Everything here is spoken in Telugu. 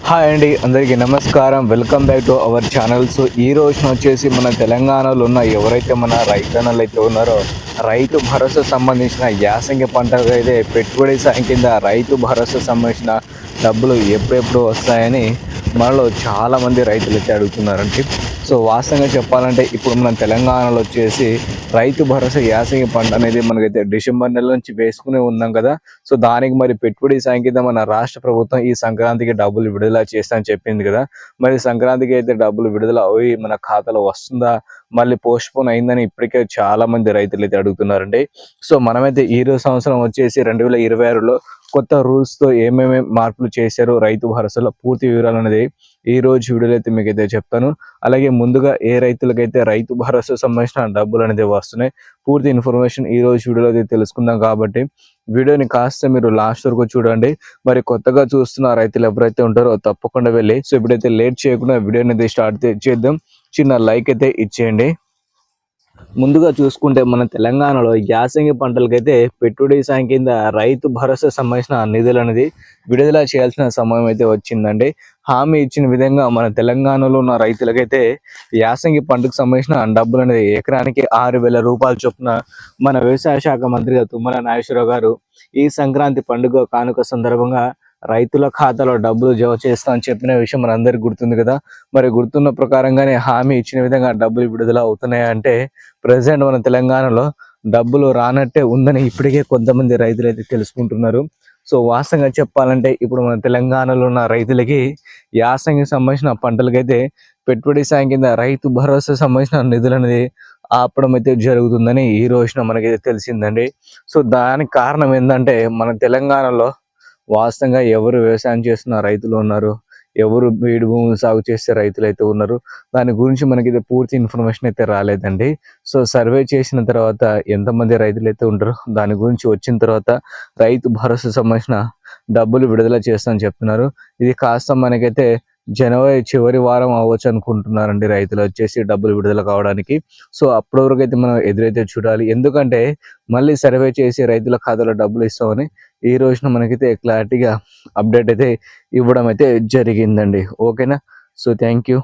హాయ్ అండి, అందరికీ నమస్కారం. Welcome back to our channel. So ఈ రోజున వచ్చేసి మన తెలంగాణలో ఉన్న ఎవరైతే మన రైతన్నలు అయితే ఉన్నారో రైతు భరోసా సంబంధించిన యాసంగి పంటకు అయితే పెట్టుబడి సాయం కింద రైతు భరోసా సంబంధించిన డబ్బులు ఎప్పుడెప్పుడు వస్తాయని మనలో చాలామంది రైతులు అయితే అడుగుతున్నారండి. సో వాస్తవంగా చెప్పాలంటే ఇప్పుడు మన తెలంగాణలో వచ్చేసి రైతు భరోసా యాసంగి పంట అనేది మనకైతే డిసెంబర్ నెల నుంచి వేసుకునే ఉన్నాం కదా. సో దానికి మరి పెట్టుబడి సాయం కింద మన రాష్ట్ర ప్రభుత్వం ఈ సంక్రాంతికి డబ్బులు విడుదల చేస్తా అని చెప్పింది కదా. మరి సంక్రాంతికి అయితే డబ్బులు విడుదల అవి మన ఖాతాలో వస్తుందా, మళ్ళీ పోస్ట్ పోన్ అయిందని ఇప్పటికే చాలా మంది రైతులు అయితే అడుగుతున్నారండి. సో మనమైతే ఈ రోజు సంవత్సరం వచ్చేసి 2026లో కొత్త రూల్స్తో ఏమేమి మార్పులు చేశారు రైతు భరోసాలో పూర్తి వివరాలు అనేది ఈ రోజు వీడియోలో అయితే మీకైతే చెప్తాను. అలాగే ముందుగా ఏ రైతులకైతే రైతు భరోసా సంబంధించిన డబ్బులు అనేది వస్తున్నాయి పూర్తి ఇన్ఫర్మేషన్ ఈ రోజు వీడియోలో అయితే తెలుసుకుందాం. కాబట్టి వీడియోని కాస్త మీరు లాస్ట్ వరకు చూడండి. మరి కొత్తగా చూస్తున్న రైతులు ఎవరైతే ఉంటారో తప్పకుండా వెళ్ళి సో ఇప్పుడైతే లేట్ చేయకుండా వీడియోని అయితే స్టార్ట్ చేద్దాం. చిన్న లైక్ అయితే ఇచ్చేయండి. ముందుగా చూసుకుంటే మన తెలంగాణలో యాసంగి పంటలకైతే పెట్టుబడి సాయం కింద రైతు భరోసా సంబంధించిన నిధులు అనేది విడుదల చేయాల్సిన సమయం అయితే వచ్చిందండి. హామీ ఇచ్చిన విధంగా మన తెలంగాణలో ఉన్న రైతులకైతే యాసంగి పంటకు సంబంధించిన డబ్బులు అనేది ఎకరానికి 6,000 రూపాయల చొప్పున మన వ్యవసాయ శాఖ మంత్రిగా తుమ్మల నాగేశ్వరరావు గారు ఈ సంక్రాంతి పండుగ కానుక సందర్భంగా రైతుల ఖాతాలో డబ్బులు జమ చేస్తామని చెప్పిన విషయం మనందరికీ గుర్తుంది కదా. మరి గుర్తున్న ప్రకారంగానే హామీ ఇచ్చిన విధంగా డబ్బులు విడుదల అవుతున్నాయి అంటే ప్రజెంట్ మన తెలంగాణలో డబ్బులు రానట్టే ఉందని ఇప్పటికే కొంతమంది రైతులు అయితే తెలుసుకుంటున్నారు. సో వాస్తవంగా చెప్పాలంటే ఇప్పుడు మన తెలంగాణలో ఉన్న రైతులకి యాసంగి సంబంధించిన పంటలకైతే పెట్టుబడి సాయం కింద రైతు భరోసా సంబంధించిన నిధులు అనేది ఆపడం అయితే జరుగుతుందని ఈ రోజున మనకైతే తెలిసిందండి. సో దానికి కారణం ఏంటంటే మన తెలంగాణలో వాస్తవంగా ఎవరు వ్యవసాయం చేస్తున్న రైతులు ఉన్నారు, ఎవరు బీడు భూములు సాగు చేసే రైతులు అయితే ఉన్నారు, దాని గురించి మనకి పూర్తి ఇన్ఫర్మేషన్ అయితే రాలేదండి. సో సర్వే చేసిన తర్వాత ఎంతమంది రైతులు అయితే ఉంటారో దాని గురించి వచ్చిన తర్వాత రైతు భరోసా సంబంధించిన డబ్బులు విడుదల చేస్తామని చెప్తున్నారు. ఇది కాస్త మనకైతే జనవరి చివరి వారం అవ్వచ్చు అనుకుంటున్నారండి రైతులు వచ్చేసి డబ్బులు విడుదల కావడానికి. సో అప్పటి వరకు అయితే మనం ఎదురైతే చూడాలి. ఎందుకంటే మళ్ళీ సర్వే చేసి రైతుల ఖాతాలో డబ్బులు ఇస్తామని ఈ రోజున మనకైతే క్లారిటీగా అప్డేట్ అయితే ఇవ్వడం అయితే జరిగిందండి. ఓకేనా. So thank you.